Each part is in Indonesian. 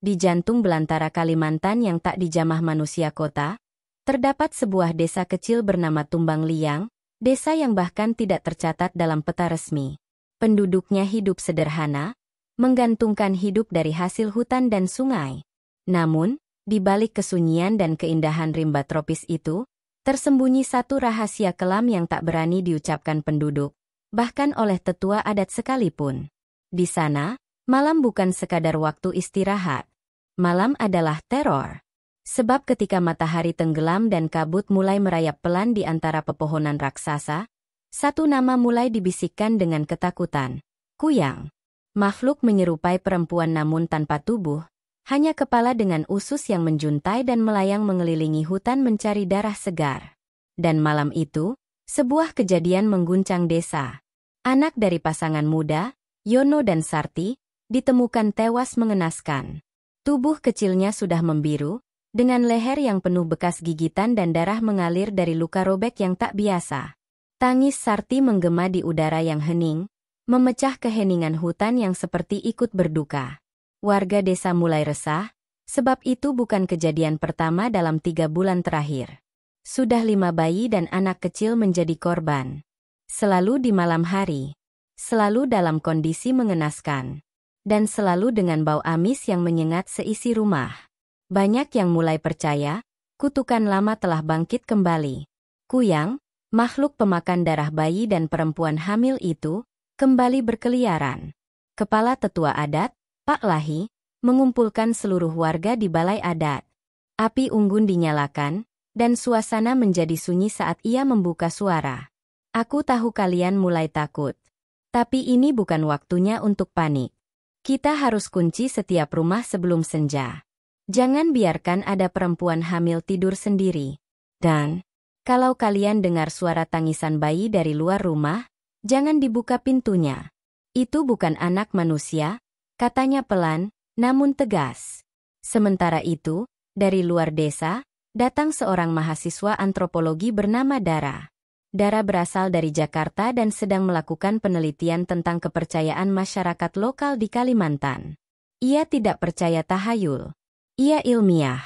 Di jantung belantara Kalimantan yang tak dijamah manusia kota, terdapat sebuah desa kecil bernama Tumbang Liang, desa yang bahkan tidak tercatat dalam peta resmi. Penduduknya hidup sederhana, menggantungkan hidup dari hasil hutan dan sungai. Namun, di balik kesunyian dan keindahan rimba tropis itu, tersembunyi satu rahasia kelam yang tak berani diucapkan penduduk, bahkan oleh tetua adat sekalipun. Di sana, malam bukan sekadar waktu istirahat. Malam adalah teror. Sebab ketika matahari tenggelam dan kabut mulai merayap pelan di antara pepohonan raksasa, satu nama mulai dibisikkan dengan ketakutan. Kuyang. Makhluk menyerupai perempuan namun tanpa tubuh, hanya kepala dengan usus yang menjuntai dan melayang mengelilingi hutan mencari darah segar. Dan malam itu, sebuah kejadian mengguncang desa. Anak dari pasangan muda, Yono dan Sarti, ditemukan tewas mengenaskan. Tubuh kecilnya sudah membiru, dengan leher yang penuh bekas gigitan dan darah mengalir dari luka robek yang tak biasa. Tangis Sarti menggema di udara yang hening, memecah keheningan hutan yang seperti ikut berduka. Warga desa mulai resah, sebab itu bukan kejadian pertama dalam 3 bulan terakhir. Sudah 5 bayi dan anak kecil menjadi korban. Selalu di malam hari, selalu dalam kondisi mengenaskan, dan selalu dengan bau amis yang menyengat seisi rumah. Banyak yang mulai percaya, kutukan lama telah bangkit kembali. Kuyang, makhluk pemakan darah bayi dan perempuan hamil itu, kembali berkeliaran. Kepala tetua adat, Pak Lahi, mengumpulkan seluruh warga di balai adat. Api unggun dinyalakan, dan suasana menjadi sunyi saat ia membuka suara. Aku tahu kalian mulai takut. Tapi ini bukan waktunya untuk panik. Kita harus kunci setiap rumah sebelum senja. Jangan biarkan ada perempuan hamil tidur sendiri. Dan, kalau kalian dengar suara tangisan bayi dari luar rumah, jangan dibuka pintunya. Itu bukan anak manusia, katanya pelan, namun tegas. Sementara itu, dari luar desa, datang seorang mahasiswa antropologi bernama Dara. Dara berasal dari Jakarta dan sedang melakukan penelitian tentang kepercayaan masyarakat lokal di Kalimantan. Ia tidak percaya tahayul. Ia ilmiah,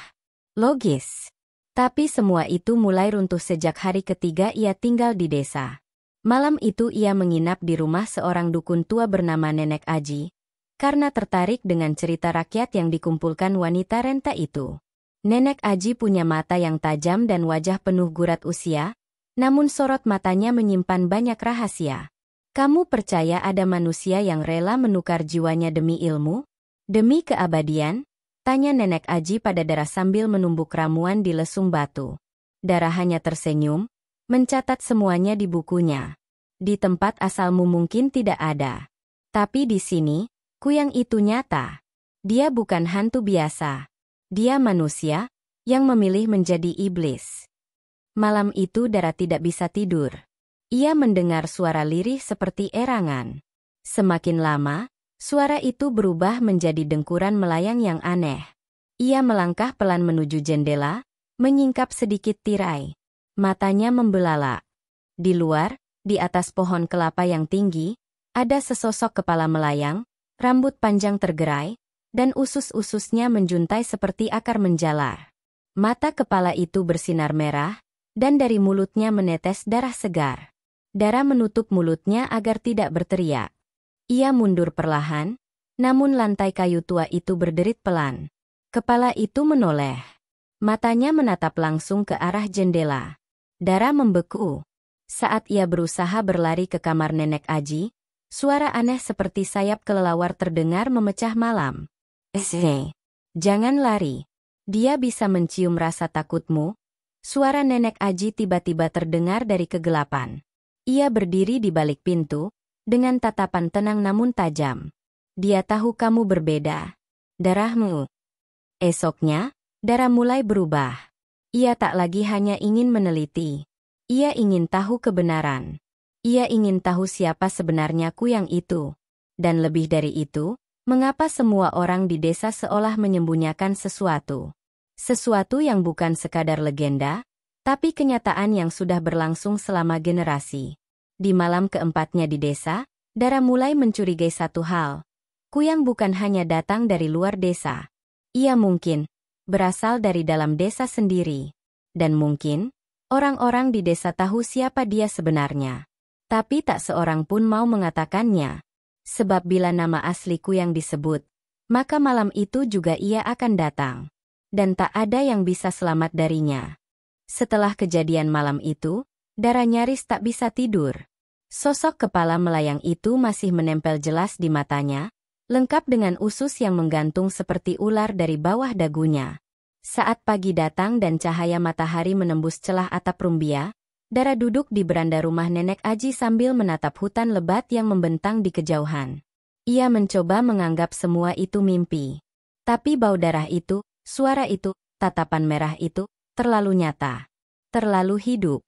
logis. Tapi semua itu mulai runtuh sejak hari ketiga ia tinggal di desa. Malam itu ia menginap di rumah seorang dukun tua bernama Nenek Aji, karena tertarik dengan cerita rakyat yang dikumpulkan wanita renta itu. Nenek Aji punya mata yang tajam dan wajah penuh gurat usia, namun sorot matanya menyimpan banyak rahasia. Kamu percaya ada manusia yang rela menukar jiwanya demi ilmu? Demi keabadian? Tanya Nenek Aji pada Dara sambil menumbuk ramuan di lesung batu. Dara hanya tersenyum, mencatat semuanya di bukunya. Di tempat asalmu mungkin tidak ada. Tapi di sini, Kuyang itu nyata. Dia bukan hantu biasa. Dia manusia, yang memilih menjadi iblis. Malam itu Dara tidak bisa tidur. Ia mendengar suara lirih seperti erangan. Semakin lama, suara itu berubah menjadi dengkuran melayang yang aneh. Ia melangkah pelan menuju jendela, menyingkap sedikit tirai. Matanya membelalak. Di luar, di atas pohon kelapa yang tinggi, ada sesosok kepala melayang, rambut panjang tergerai, dan usus-ususnya menjuntai seperti akar menjalar. Mata kepala itu bersinar merah, dan dari mulutnya menetes darah segar. Dara menutup mulutnya agar tidak berteriak. Ia mundur perlahan, namun lantai kayu tua itu berderit pelan. Kepala itu menoleh. Matanya menatap langsung ke arah jendela. Dara membeku. Saat ia berusaha berlari ke kamar Nenek Aji, suara aneh seperti sayap kelelawar terdengar memecah malam. Jangan lari. Dia bisa mencium rasa takutmu. Suara Nenek Aji tiba-tiba terdengar dari kegelapan. Ia berdiri di balik pintu, dengan tatapan tenang namun tajam. Dia tahu kamu berbeda. Darahmu. Esoknya, Dara mulai berubah. Ia tak lagi hanya ingin meneliti. Ia ingin tahu kebenaran. Ia ingin tahu siapa sebenarnya Kuyang itu. Dan lebih dari itu, mengapa semua orang di desa seolah menyembunyikan sesuatu. Sesuatu yang bukan sekadar legenda, tapi kenyataan yang sudah berlangsung selama generasi. Di malam keempatnya di desa, Dara mulai mencurigai satu hal. Kuyang bukan hanya datang dari luar desa. Ia mungkin berasal dari dalam desa sendiri. Dan mungkin orang-orang di desa tahu siapa dia sebenarnya. Tapi tak seorang pun mau mengatakannya. Sebab bila nama asliku yang disebut, maka malam itu juga ia akan datang. Dan tak ada yang bisa selamat darinya. Setelah kejadian malam itu, Dara nyaris tak bisa tidur. Sosok kepala melayang itu masih menempel jelas di matanya, lengkap dengan usus yang menggantung seperti ular dari bawah dagunya. Saat pagi datang dan cahaya matahari menembus celah atap rumbia, Dara duduk di beranda rumah Nenek Aji sambil menatap hutan lebat yang membentang di kejauhan. Ia mencoba menganggap semua itu mimpi. Tapi bau darah itu, suara itu, tatapan merah itu, terlalu nyata. Terlalu hidup.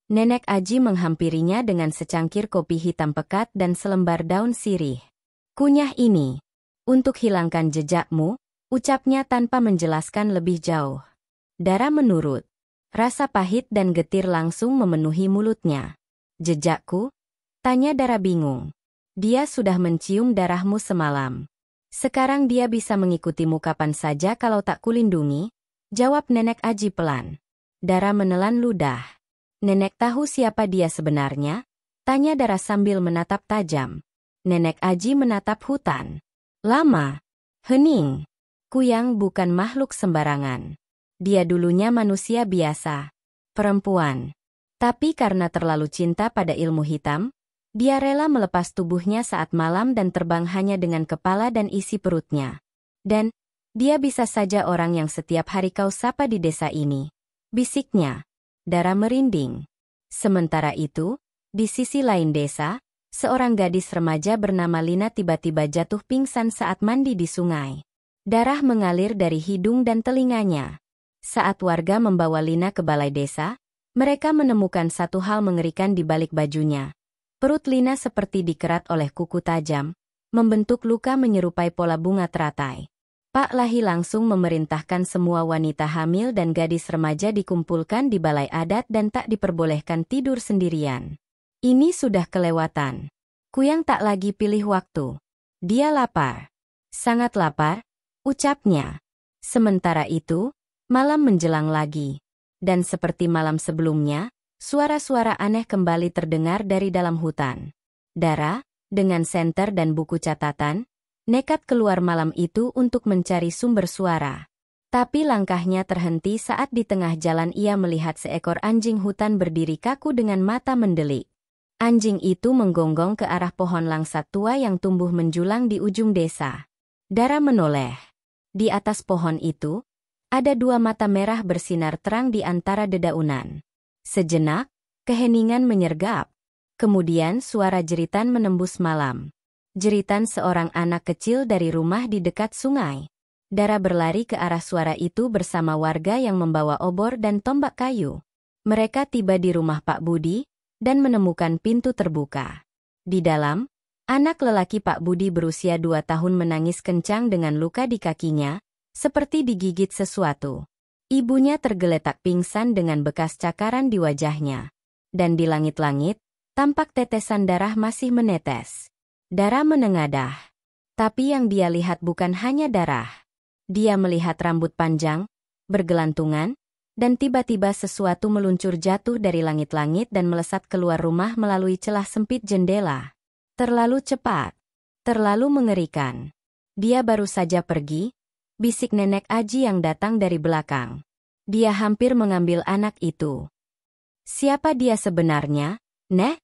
Nenek Aji menghampirinya dengan secangkir kopi hitam pekat dan selembar daun sirih. "Kunyah ini. Untuk hilangkan jejakmu," ucapnya tanpa menjelaskan lebih jauh. Dara menurut. Rasa pahit dan getir langsung memenuhi mulutnya. "Jejakku?" tanya Dara bingung. "Dia sudah mencium darahmu semalam. Sekarang dia bisa mengikutimu kapan saja kalau tak kulindungi," jawab Nenek Aji pelan. Dara menelan ludah. "Nenek tahu siapa dia sebenarnya?" tanya Dara sambil menatap tajam. Nenek Aji menatap hutan. "Lama. Hening. Kuyang bukan makhluk sembarangan. Dia dulunya manusia biasa. Perempuan. Tapi karena terlalu cinta pada ilmu hitam, dia rela melepas tubuhnya saat malam dan terbang hanya dengan kepala dan isi perutnya. Dan, dia bisa saja orang yang setiap hari kau sapa di desa ini," bisiknya. Dara merinding. Sementara itu, di sisi lain desa, seorang gadis remaja bernama Lina tiba-tiba jatuh pingsan saat mandi di sungai. Darah mengalir dari hidung dan telinganya. Saat warga membawa Lina ke balai desa, mereka menemukan satu hal mengerikan di balik bajunya. Perut Lina seperti dikerat oleh kuku tajam, membentuk luka menyerupai pola bunga teratai. Pak Lahi langsung memerintahkan semua wanita hamil dan gadis remaja dikumpulkan di balai adat dan tak diperbolehkan tidur sendirian. Ini sudah kelewatan. Kuyang tak lagi pilih waktu. Dia lapar. Sangat lapar, ucapnya. Sementara itu, malam menjelang lagi. Dan seperti malam sebelumnya, suara-suara aneh kembali terdengar dari dalam hutan. Dara, dengan senter dan buku catatan, nekat keluar malam itu untuk mencari sumber suara. Tapi langkahnya terhenti saat di tengah jalan ia melihat seekor anjing hutan berdiri kaku dengan mata mendelik. Anjing itu menggonggong ke arah pohon langsat tua yang tumbuh menjulang di ujung desa. Dara menoleh. Di atas pohon itu, ada dua mata merah bersinar terang di antara dedaunan. Sejenak, keheningan menyergap. Kemudian suara jeritan menembus malam. Jeritan seorang anak kecil dari rumah di dekat sungai. Dara berlari ke arah suara itu bersama warga yang membawa obor dan tombak kayu. Mereka tiba di rumah Pak Budi dan menemukan pintu terbuka. Di dalam, anak lelaki Pak Budi berusia 2 tahun menangis kencang dengan luka di kakinya, seperti digigit sesuatu. Ibunya tergeletak pingsan dengan bekas cakaran di wajahnya. Dan di langit-langit, tampak tetesan darah masih menetes. Dara menengadah. Tapi yang dia lihat bukan hanya darah. Dia melihat rambut panjang, bergelantungan, dan tiba-tiba sesuatu meluncur jatuh dari langit-langit dan melesat keluar rumah melalui celah sempit jendela. Terlalu cepat. Terlalu mengerikan. Dia baru saja pergi, bisik Nenek Aji yang datang dari belakang. Dia hampir mengambil anak itu. "Siapa dia sebenarnya, Neh?"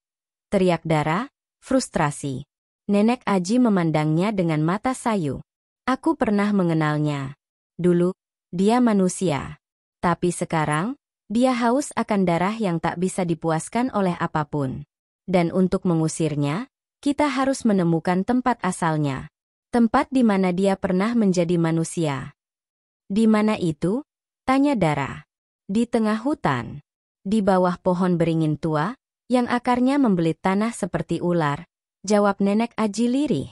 teriak Dara, frustrasi. Nenek Aji memandangnya dengan mata sayu. "Aku pernah mengenalnya. Dulu, dia manusia. Tapi sekarang, dia haus akan darah yang tak bisa dipuaskan oleh apapun. Dan untuk mengusirnya, kita harus menemukan tempat asalnya. Tempat di mana dia pernah menjadi manusia." "Di mana itu?" tanya Dara. "Di tengah hutan. Di bawah pohon beringin tua, yang akarnya membelit tanah seperti ular," jawab Nenek Aji lirih.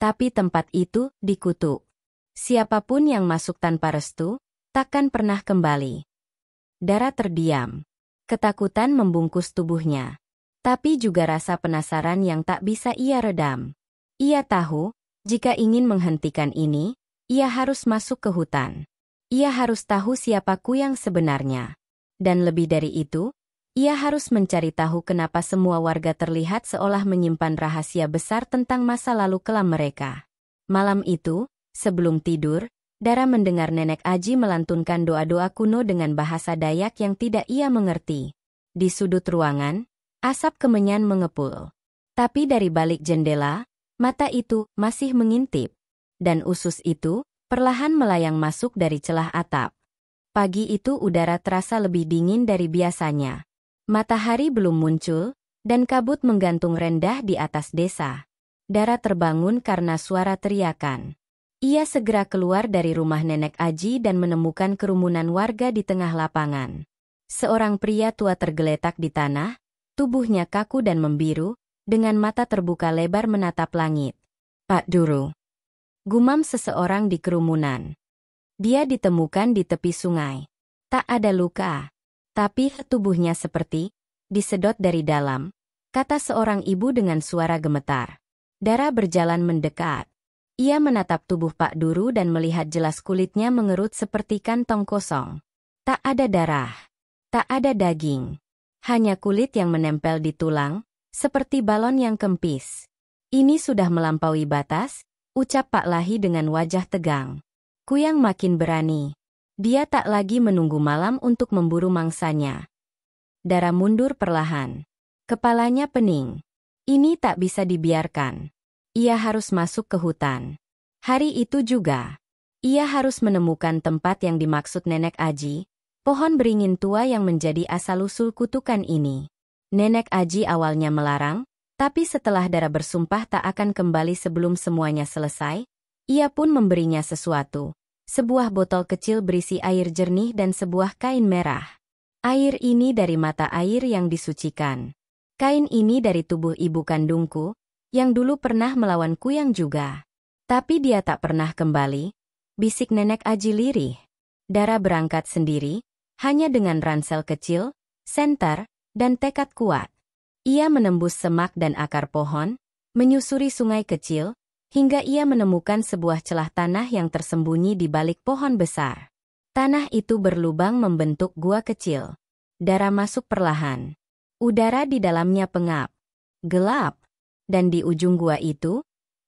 "Tapi tempat itu dikutuk. Siapapun yang masuk tanpa restu, takkan pernah kembali." Dara terdiam. Ketakutan membungkus tubuhnya. Tapi juga rasa penasaran yang tak bisa ia redam. Ia tahu, jika ingin menghentikan ini, Ia harus masuk ke hutan. Ia harus tahu siapa Kuyang sebenarnya. Dan lebih dari itu, ia harus mencari tahu kenapa semua warga terlihat seolah menyimpan rahasia besar tentang masa lalu kelam mereka. Malam itu, sebelum tidur, Dara mendengar Nenek Aji melantunkan doa-doa kuno dengan bahasa Dayak yang tidak ia mengerti. Di sudut ruangan, asap kemenyan mengepul. Tapi dari balik jendela, mata itu masih mengintip. Dan usus itu perlahan melayang masuk dari celah atap. Pagi itu udara terasa lebih dingin dari biasanya. Matahari belum muncul, dan kabut menggantung rendah di atas desa. Dara terbangun karena suara teriakan. Ia segera keluar dari rumah Nenek Aji dan menemukan kerumunan warga di tengah lapangan. Seorang pria tua tergeletak di tanah, tubuhnya kaku dan membiru, dengan mata terbuka lebar menatap langit. "Pak Duru," gumam seseorang di kerumunan. Dia ditemukan di tepi sungai. Tak ada luka, tapi tubuhnya seperti disedot dari dalam, kata seorang ibu dengan suara gemetar. Dara berjalan mendekat. Ia menatap tubuh Pak Duru dan melihat jelas kulitnya mengerut seperti kantong kosong. Tak ada darah, tak ada daging. Hanya kulit yang menempel di tulang, seperti balon yang kempis. "Ini sudah melampaui batas," ucap Pak Lahi dengan wajah tegang. Kuyang makin berani. Dia tak lagi menunggu malam untuk memburu mangsanya. Dara mundur perlahan. Kepalanya pening. Ini tak bisa dibiarkan. Ia harus masuk ke hutan. Hari itu juga, ia harus menemukan tempat yang dimaksud Nenek Aji, pohon beringin tua yang menjadi asal-usul kutukan ini. Nenek Aji awalnya melarang, tapi setelah Dara bersumpah tak akan kembali sebelum semuanya selesai, ia pun memberinya sesuatu. Sebuah botol kecil berisi air jernih dan sebuah kain merah. Air ini dari mata air yang disucikan. Kain ini dari tubuh ibu kandungku, yang dulu pernah melawan Kuyang juga. Tapi dia tak pernah kembali, bisik Nenek Aji lirih. Dara berangkat sendiri, hanya dengan ransel kecil, senter, dan tekad kuat. Ia menembus semak dan akar pohon, menyusuri sungai kecil, hingga ia menemukan sebuah celah tanah yang tersembunyi di balik pohon besar. Tanah itu berlubang membentuk gua kecil. Dara masuk perlahan. Udara di dalamnya pengap, gelap. Dan di ujung gua itu,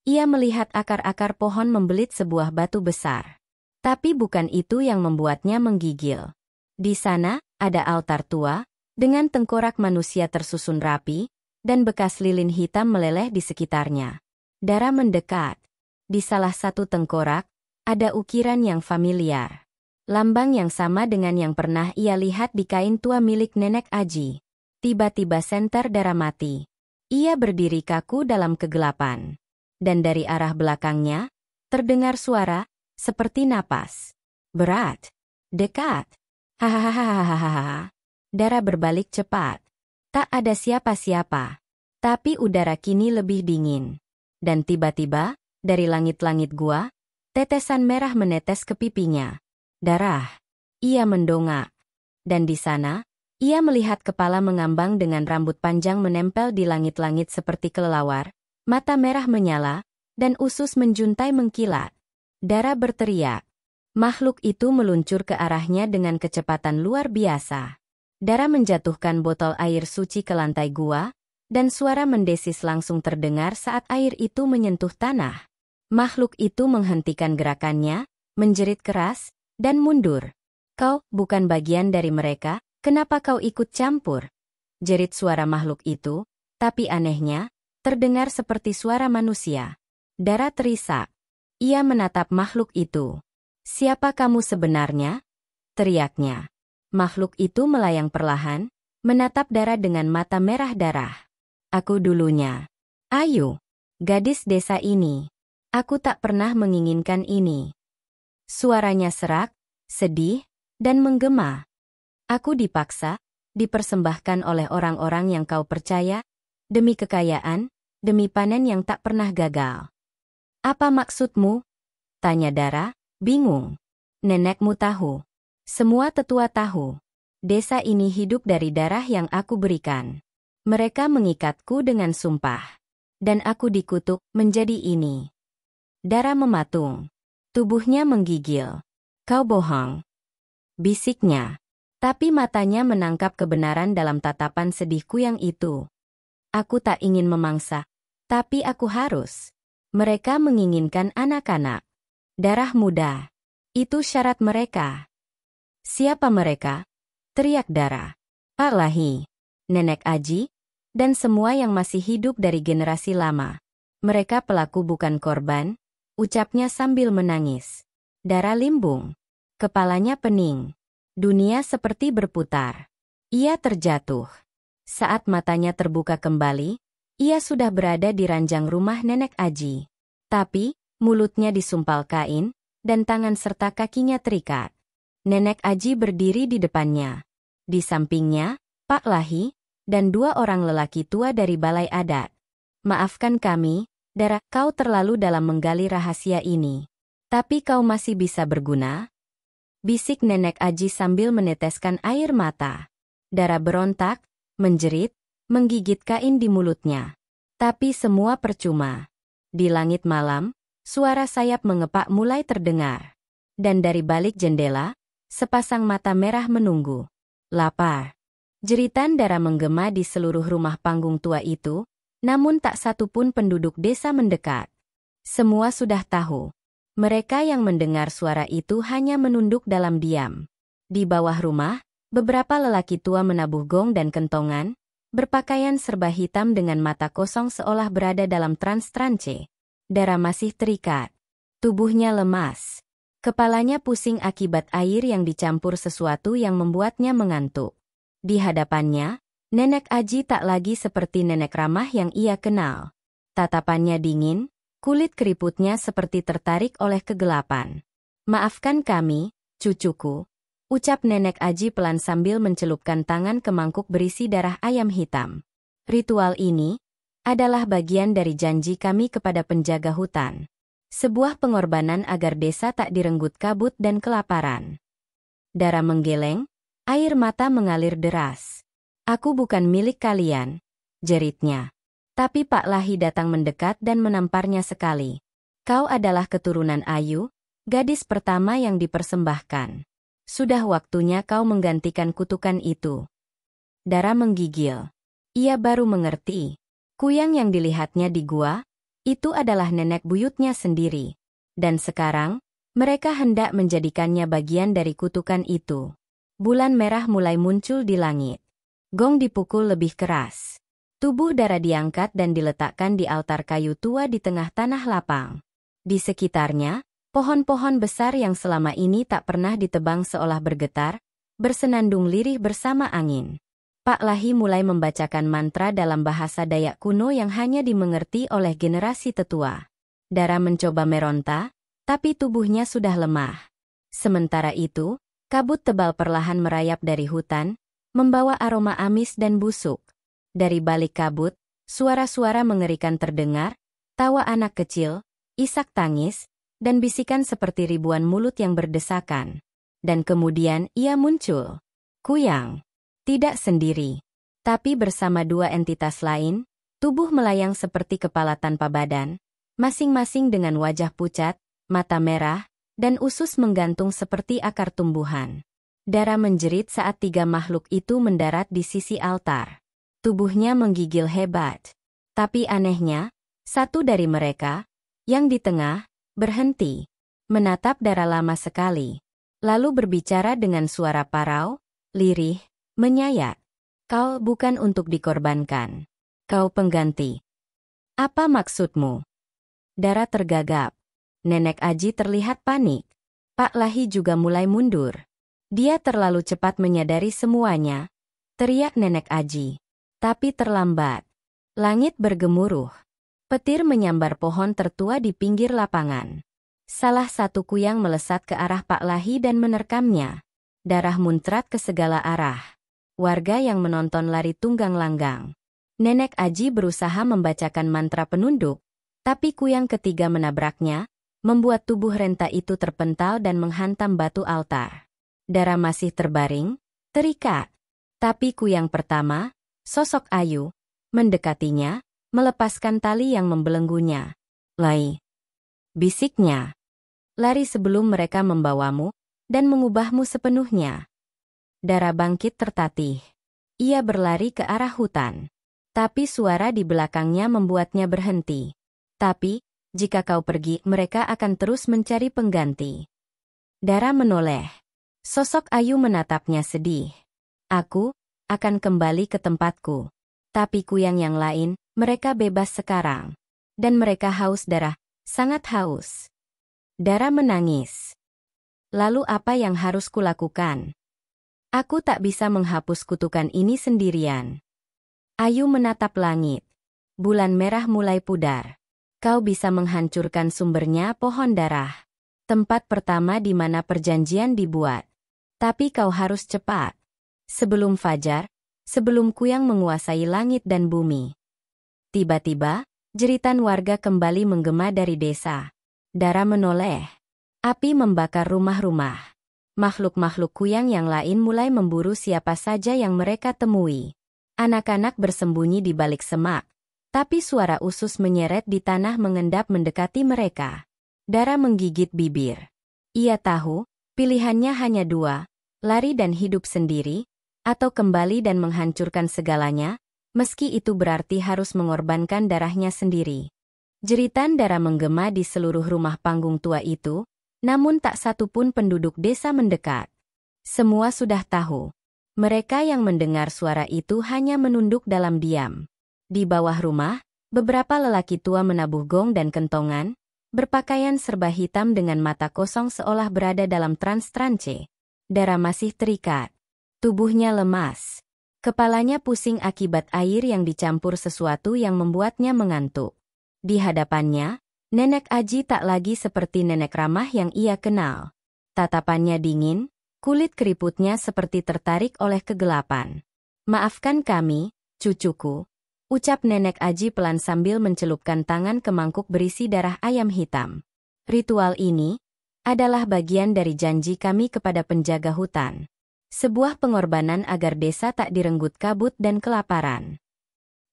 ia melihat akar-akar pohon membelit sebuah batu besar. Tapi bukan itu yang membuatnya menggigil. Di sana, ada altar tua, dengan tengkorak manusia tersusun rapi, dan bekas lilin hitam meleleh di sekitarnya. Dara mendekat. Di salah satu tengkorak, ada ukiran yang familiar. Lambang yang sama dengan yang pernah ia lihat di kain tua milik Nenek Aji. Tiba-tiba senter Dara mati. Ia berdiri kaku dalam kegelapan. Dan dari arah belakangnya, terdengar suara, seperti napas. Berat. Dekat. Hahaha. Dara berbalik cepat. Tak ada siapa-siapa. Tapi udara kini lebih dingin. Dan tiba-tiba, dari langit-langit gua, tetesan merah menetes ke pipinya. Darah. Ia mendongak. Dan di sana, ia melihat kepala mengambang dengan rambut panjang menempel di langit-langit seperti kelelawar, mata merah menyala, dan usus menjuntai mengkilat. Dara berteriak. Makhluk itu meluncur ke arahnya dengan kecepatan luar biasa. Dara menjatuhkan botol air suci ke lantai gua, dan suara mendesis langsung terdengar saat air itu menyentuh tanah. Makhluk itu menghentikan gerakannya, menjerit keras, dan mundur. "Kau bukan bagian dari mereka. Kenapa kau ikut campur?" Jerit suara makhluk itu, tapi anehnya, terdengar seperti suara manusia. Dara terisak. Ia menatap makhluk itu. "Siapa kamu sebenarnya?" teriaknya. Makhluk itu melayang perlahan, menatap Dara dengan mata merah darah. "Aku dulunya. Ayu. Gadis desa ini. Aku tak pernah menginginkan ini." Suaranya serak, sedih, dan menggema. "Aku dipaksa, dipersembahkan oleh orang-orang yang kau percaya, demi kekayaan, demi panen yang tak pernah gagal." "Apa maksudmu?" tanya Dara, bingung. "Nenekmu tahu. Semua tetua tahu. Desa ini hidup dari darah yang aku berikan. Mereka mengikatku dengan sumpah. Dan aku dikutuk menjadi ini." Dara mematung. Tubuhnya menggigil. Kau bohong. Bisiknya. Tapi matanya menangkap kebenaran dalam tatapan sedih Kuyang itu. Aku tak ingin memangsa. Tapi aku harus. Mereka menginginkan anak-anak. Darah muda. Itu syarat mereka. Siapa mereka? Teriak Dara. Pak Lahi, Nenek Aji, dan semua yang masih hidup dari generasi lama. Mereka pelaku bukan korban, ucapnya sambil menangis. Dara limbung. Kepalanya pening. Dunia seperti berputar. Ia terjatuh. Saat matanya terbuka kembali, ia sudah berada di ranjang rumah Nenek Aji. Tapi, mulutnya disumpal kain, dan tangan serta kakinya terikat. Nenek Aji berdiri di depannya. Di sampingnya, Pak Lahi, dan 2 orang lelaki tua dari balai adat. Maafkan kami, Dara, kau terlalu dalam menggali rahasia ini. Tapi kau masih bisa berguna? Bisik Nenek Aji sambil meneteskan air mata. Dara berontak, menjerit, menggigit kain di mulutnya. Tapi semua percuma. Di langit malam, suara sayap mengepak mulai terdengar. Dan dari balik jendela, sepasang mata merah menunggu. Lapar. Jeritan Dara menggema di seluruh rumah panggung tua itu, namun tak satu pun penduduk desa mendekat. Semua sudah tahu. Mereka yang mendengar suara itu hanya menunduk dalam diam. Di bawah rumah, beberapa lelaki tua menabuh gong dan kentongan, berpakaian serba hitam dengan mata kosong seolah berada dalam trans-trance. Dara masih terikat. Tubuhnya lemas. Kepalanya pusing akibat air yang dicampur sesuatu yang membuatnya mengantuk. Di hadapannya, Nenek Aji tak lagi seperti nenek ramah yang ia kenal. Tatapannya dingin, kulit keriputnya seperti tertarik oleh kegelapan. Maafkan kami, cucuku, ucap Nenek Aji pelan sambil mencelupkan tangan ke mangkuk berisi darah ayam hitam. Ritual ini adalah bagian dari janji kami kepada penjaga hutan. Sebuah pengorbanan agar desa tak direnggut kabut dan kelaparan. Dara menggeleng, air mata mengalir deras. Aku bukan milik kalian, jeritnya. Tapi Pak Lahi datang mendekat dan menamparnya sekali. Kau adalah keturunan Ayu, gadis pertama yang dipersembahkan. Sudah waktunya kau menggantikan kutukan itu. Dara menggigil. Ia baru mengerti. Kuyang yang dilihatnya di gua, itu adalah nenek buyutnya sendiri. Dan sekarang, mereka hendak menjadikannya bagian dari kutukan itu. Bulan merah mulai muncul di langit. Gong dipukul lebih keras. Tubuh Dara diangkat dan diletakkan di altar kayu tua di tengah tanah lapang. Di sekitarnya, pohon-pohon besar yang selama ini tak pernah ditebang seolah bergetar, bersenandung lirih bersama angin. Pak Lahi mulai membacakan mantra dalam bahasa Dayak kuno yang hanya dimengerti oleh generasi tetua. Dara mencoba meronta, tapi tubuhnya sudah lemah. Sementara itu, kabut tebal perlahan merayap dari hutan, membawa aroma amis dan busuk. Dari balik kabut, suara-suara mengerikan terdengar, tawa anak kecil, isak tangis, dan bisikan seperti ribuan mulut yang berdesakan. Dan kemudian ia muncul. Kuyang. Tidak sendiri. Tapi bersama 2 entitas lain, tubuh melayang seperti kepala tanpa badan, masing-masing dengan wajah pucat, mata merah, dan usus menggantung seperti akar tumbuhan. Dara menjerit saat 3 makhluk itu mendarat di sisi altar. Tubuhnya menggigil hebat. Tapi anehnya, satu dari mereka, yang di tengah, berhenti. Menatap Dara lama sekali. Lalu berbicara dengan suara parau, lirih, menyayat. Kau bukan untuk dikorbankan. Kau pengganti. Apa maksudmu? Dara tergagap. Nenek Aji terlihat panik. Pak Lahi juga mulai mundur. Dia terlalu cepat menyadari semuanya. Teriak Nenek Aji. Tapi terlambat. Langit bergemuruh. Petir menyambar pohon tertua di pinggir lapangan. Salah satu kuyang melesat ke arah Pak Lahi dan menerkamnya. Darah muncrat ke segala arah. Warga yang menonton lari tunggang langgang. Nenek Aji berusaha membacakan mantra penunduk, tapi kuyang ketiga menabraknya, membuat tubuh renta itu terpental dan menghantam batu altar. Dara masih terbaring, terikat. Tapi kuyang pertama, sosok Ayu, mendekatinya, melepaskan tali yang membelenggunya. Lai. Bisiknya. Lari sebelum mereka membawamu dan mengubahmu sepenuhnya. Dara bangkit tertatih. Ia berlari ke arah hutan. Tapi suara di belakangnya membuatnya berhenti. Tapi, jika kau pergi, mereka akan terus mencari pengganti. Dara menoleh. Sosok Ayu menatapnya sedih. Aku akan kembali ke tempatku. Tapi kuyang yang lain, mereka bebas sekarang. Dan mereka haus darah, sangat haus. Dara menangis. Lalu apa yang harus kulakukan? Aku tak bisa menghapus kutukan ini sendirian. Ayu menatap langit. Bulan merah mulai pudar. Kau bisa menghancurkan sumbernya pohon darah. Tempat pertama di mana perjanjian dibuat. Tapi kau harus cepat. Sebelum fajar, sebelum kuyang menguasai langit dan bumi. Tiba-tiba, jeritan warga kembali menggema dari desa. Dara menoleh. Api membakar rumah-rumah. Makhluk-makhluk kuyang yang lain mulai memburu siapa saja yang mereka temui. Anak-anak bersembunyi di balik semak. Tapi suara usus menyeret di tanah mengendap mendekati mereka. Dara menggigit bibir. Ia tahu, pilihannya hanya dua, lari dan hidup sendiri, atau kembali dan menghancurkan segalanya, meski itu berarti harus mengorbankan darahnya sendiri. Jeritan Dara menggema di seluruh rumah panggung tua itu, namun tak satu pun penduduk desa mendekat. Semua sudah tahu. Mereka yang mendengar suara itu hanya menunduk dalam diam. Di bawah rumah, beberapa lelaki tua menabuh gong dan kentongan, berpakaian serba hitam dengan mata kosong seolah berada dalam trans-trance. Dara masih terikat. Tubuhnya lemas. Kepalanya pusing akibat air yang dicampur sesuatu yang membuatnya mengantuk. Di hadapannya, Nenek Aji tak lagi seperti nenek ramah yang ia kenal. Tatapannya dingin, kulit keriputnya seperti tertarik oleh kegelapan. Maafkan kami, cucuku, ucap Nenek Aji pelan sambil mencelupkan tangan ke mangkuk berisi darah ayam hitam. Ritual ini adalah bagian dari janji kami kepada penjaga hutan. Sebuah pengorbanan agar desa tak direnggut kabut dan kelaparan.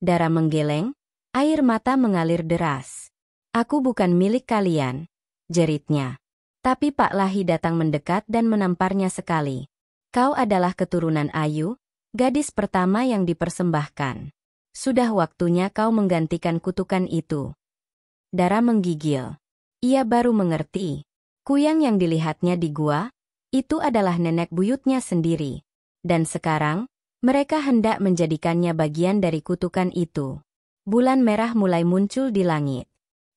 Dara menggeleng, air mata mengalir deras. Aku bukan milik kalian, jeritnya. Tapi Pak Lahi datang mendekat dan menamparnya sekali. Kau adalah keturunan Ayu, gadis pertama yang dipersembahkan. Sudah waktunya kau menggantikan kutukan itu. Dara menggigil. Ia baru mengerti. Kuyang yang dilihatnya di gua, itu adalah nenek buyutnya sendiri. Dan sekarang, mereka hendak menjadikannya bagian dari kutukan itu. Bulan merah mulai muncul di langit.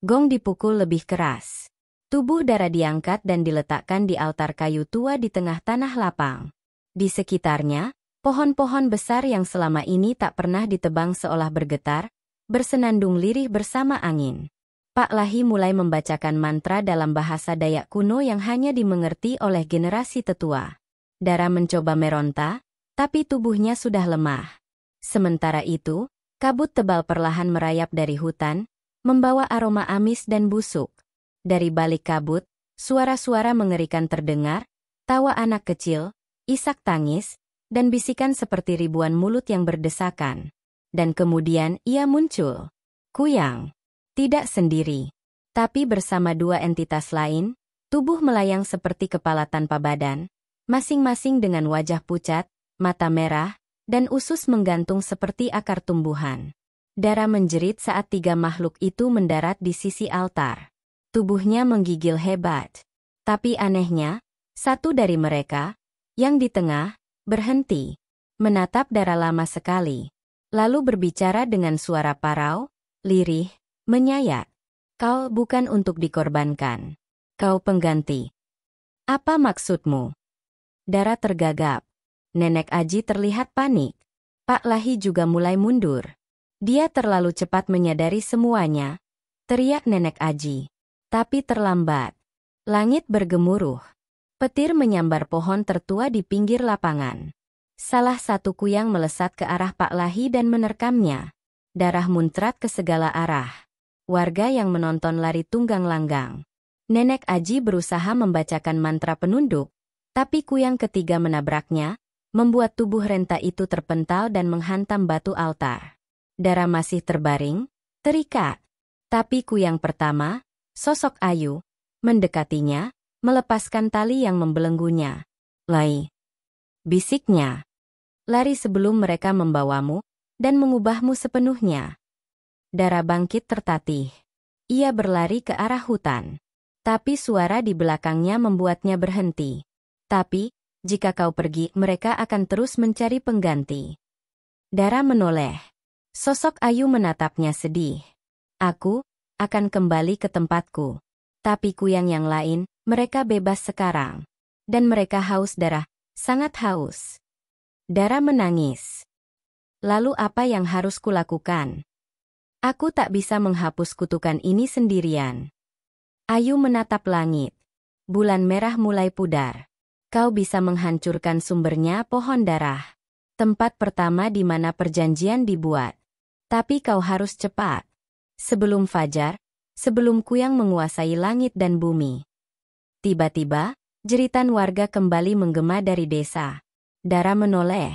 Gong dipukul lebih keras. Tubuh Dara diangkat dan diletakkan di altar kayu tua di tengah tanah lapang. Di sekitarnya, pohon-pohon besar yang selama ini tak pernah ditebang seolah bergetar, bersenandung lirih bersama angin. Pak Lahi mulai membacakan mantra dalam bahasa Dayak kuno yang hanya dimengerti oleh generasi tetua. Dara mencoba meronta, tapi tubuhnya sudah lemah. Sementara itu, kabut tebal perlahan merayap dari hutan, membawa aroma amis dan busuk. Dari balik kabut, suara-suara mengerikan terdengar, tawa anak kecil, isak tangis, dan bisikan seperti ribuan mulut yang berdesakan. Dan kemudian ia muncul. Kuyang. Tidak sendiri. Tapi bersama dua entitas lain, tubuh melayang seperti kepala tanpa badan, masing-masing dengan wajah pucat, mata merah, dan usus menggantung seperti akar tumbuhan. Dara menjerit saat tiga makhluk itu mendarat di sisi altar. Tubuhnya menggigil hebat. Tapi anehnya, satu dari mereka, yang di tengah, berhenti. Menatap Dara lama sekali. Lalu berbicara dengan suara parau, lirih, menyayat. Kau bukan untuk dikorbankan. Kau pengganti. Apa maksudmu? Dara tergagap. Nenek Aji terlihat panik. Pak Lahi juga mulai mundur. Dia terlalu cepat menyadari semuanya, teriak Nenek Aji. Tapi terlambat. Langit bergemuruh. Petir menyambar pohon tertua di pinggir lapangan. Salah satu kuyang melesat ke arah Pak Lahi dan menerkamnya. Darah muncrat ke segala arah. Warga yang menonton lari tunggang langgang. Nenek Aji berusaha membacakan mantra penunduk, tapi kuyang ketiga menabraknya, membuat tubuh renta itu terpental dan menghantam batu altar. Dara masih terbaring, terikat. Tapi kuyang pertama, sosok Ayu, mendekatinya, melepaskan tali yang membelenggunya. "Lai," bisiknya. "Lari sebelum mereka membawamu dan mengubahmu sepenuhnya." Dara bangkit tertatih. Ia berlari ke arah hutan. Tapi suara di belakangnya membuatnya berhenti. "Tapi, jika kau pergi, mereka akan terus mencari pengganti." Dara menoleh. Sosok Ayu menatapnya sedih. "Aku akan kembali ke tempatku. Tapi kuyang yang lain, mereka bebas sekarang. Dan mereka haus darah, sangat haus." Dara menangis. "Lalu apa yang harus kulakukan? Aku tak bisa menghapus kutukan ini sendirian." Ayu menatap langit. Bulan merah mulai pudar. "Kau bisa menghancurkan sumbernya pohon darah. Tempat pertama di mana perjanjian dibuat. Tapi kau harus cepat. Sebelum fajar, sebelum kuyang menguasai langit dan bumi." Tiba-tiba, jeritan warga kembali menggema dari desa. Dara menoleh.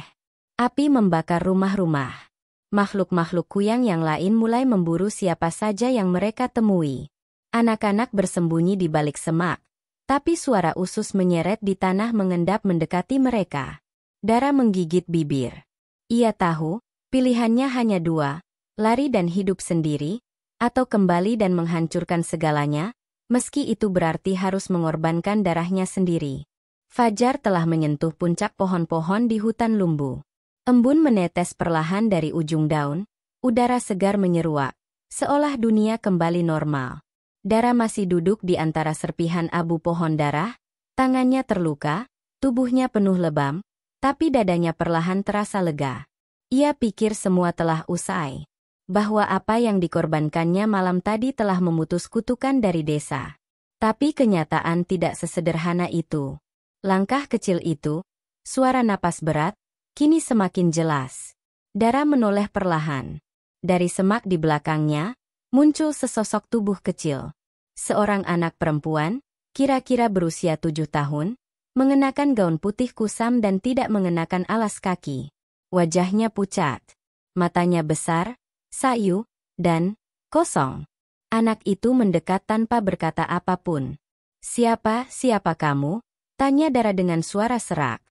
Api membakar rumah-rumah. Makhluk-makhluk kuyang yang lain mulai memburu siapa saja yang mereka temui. Anak-anak bersembunyi di balik semak. Tapi suara usus menyeret di tanah mengendap mendekati mereka. Dara menggigit bibir. Ia tahu, pilihannya hanya dua, lari dan hidup sendiri, atau kembali dan menghancurkan segalanya, meski itu berarti harus mengorbankan darahnya sendiri. Fajar telah menyentuh puncak pohon-pohon di hutan lumbu. Embun menetes perlahan dari ujung daun, udara segar menyeruak, seolah dunia kembali normal. Dara masih duduk di antara serpihan abu pohon darah, tangannya terluka, tubuhnya penuh lebam, tapi dadanya perlahan terasa lega. Ia pikir semua telah usai, bahwa apa yang dikorbankannya malam tadi telah memutus kutukan dari desa. Tapi kenyataan tidak sesederhana itu. Langkah kecil itu, suara napas berat, kini semakin jelas. Dara menoleh perlahan. Dari semak di belakangnya, muncul sesosok tubuh kecil. Seorang anak perempuan, kira-kira berusia 7 tahun, mengenakan gaun putih kusam dan tidak mengenakan alas kaki. Wajahnya pucat. Matanya besar, sayu, dan kosong. Anak itu mendekat tanpa berkata apapun. Siapa kamu?" tanya Dara dengan suara serak.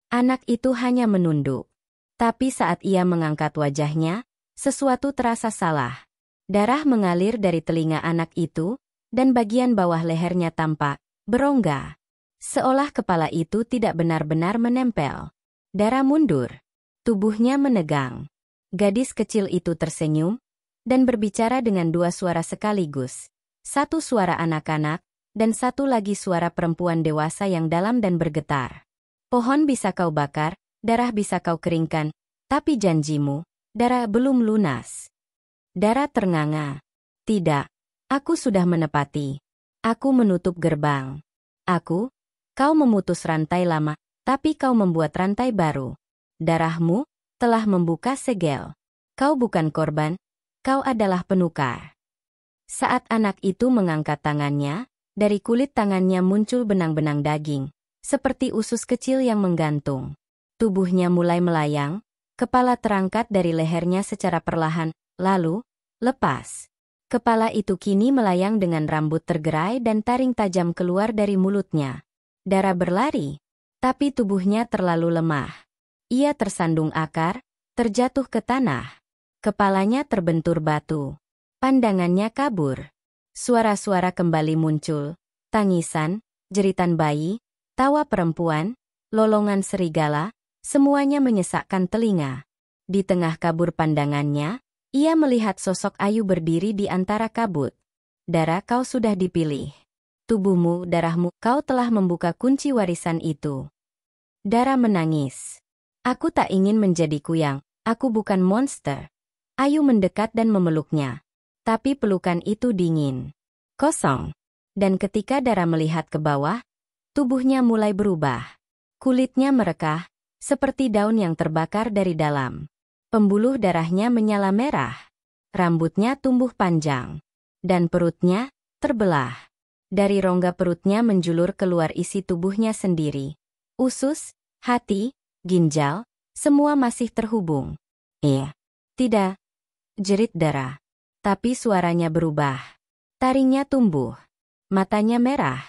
Anak itu hanya menunduk. Tapi saat ia mengangkat wajahnya, sesuatu terasa salah. Darah mengalir dari telinga anak itu, dan bagian bawah lehernya tampak berongga. Seolah kepala itu tidak benar-benar menempel. Dara mundur. Tubuhnya menegang. Gadis kecil itu tersenyum, dan berbicara dengan dua suara sekaligus. Satu suara anak-anak, dan satu lagi suara perempuan dewasa yang dalam dan bergetar. "Pohon bisa kau bakar, darah bisa kau keringkan, tapi janjimu, Dara, belum lunas." Dara ternganga. "Tidak, aku sudah menepati. Aku menutup gerbang. Kau memutus rantai lama, tapi kau membuat rantai baru. Darahmu telah membuka segel. Kau bukan korban, kau adalah penukar." Saat anak itu mengangkat tangannya, dari kulit tangannya muncul benang-benang daging, seperti usus kecil yang menggantung. Tubuhnya mulai melayang, kepala terangkat dari lehernya secara perlahan, lalu lepas. Kepala itu kini melayang dengan rambut tergerai dan taring tajam keluar dari mulutnya. Dara berlari, tapi tubuhnya terlalu lemah. Ia tersandung akar, terjatuh ke tanah. Kepalanya terbentur batu. Pandangannya kabur. Suara-suara kembali muncul, tangisan, jeritan bayi, tawa perempuan, lolongan serigala, semuanya menyesakkan telinga. Di tengah kabur pandangannya, ia melihat sosok Ayu berdiri di antara kabut. "Dara, kau sudah dipilih. Tubuhmu, darahmu, kau telah membuka kunci warisan itu." Dara menangis. "Aku tak ingin menjadi kuyang, aku bukan monster." Ayu mendekat dan memeluknya. Tapi pelukan itu dingin, kosong. Dan ketika Dara melihat ke bawah, tubuhnya mulai berubah. Kulitnya merekah, seperti daun yang terbakar dari dalam. Pembuluh darahnya menyala merah. Rambutnya tumbuh panjang. Dan perutnya terbelah. Dari rongga perutnya menjulur keluar isi tubuhnya sendiri. Usus, hati, ginjal, semua masih terhubung. Tidak, jerit Dara. Tapi suaranya berubah. Taringnya tumbuh. Matanya merah.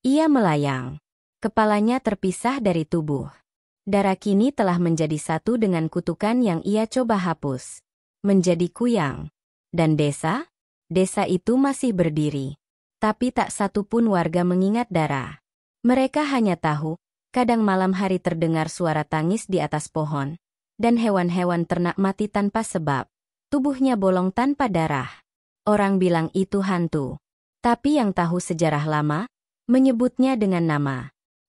Ia melayang. Kepalanya terpisah dari tubuh. Darah kini telah menjadi satu dengan kutukan yang ia coba hapus. Menjadi kuyang. Dan desa? Desa itu masih berdiri. Tapi tak satu pun warga mengingat darah. Mereka hanya tahu, kadang malam hari terdengar suara tangis di atas pohon. Dan hewan-hewan ternak mati tanpa sebab. Tubuhnya bolong tanpa darah. Orang bilang itu hantu. Tapi yang tahu sejarah lama, menyebutnya dengan nama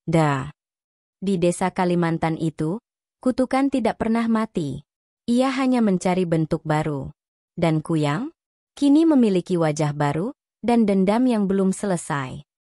Da. Di desa Kalimantan itu, kutukan tidak pernah mati. Ia hanya mencari bentuk baru. Dan Kuyang? Kini memiliki wajah baru, dan dendam yang belum selesai.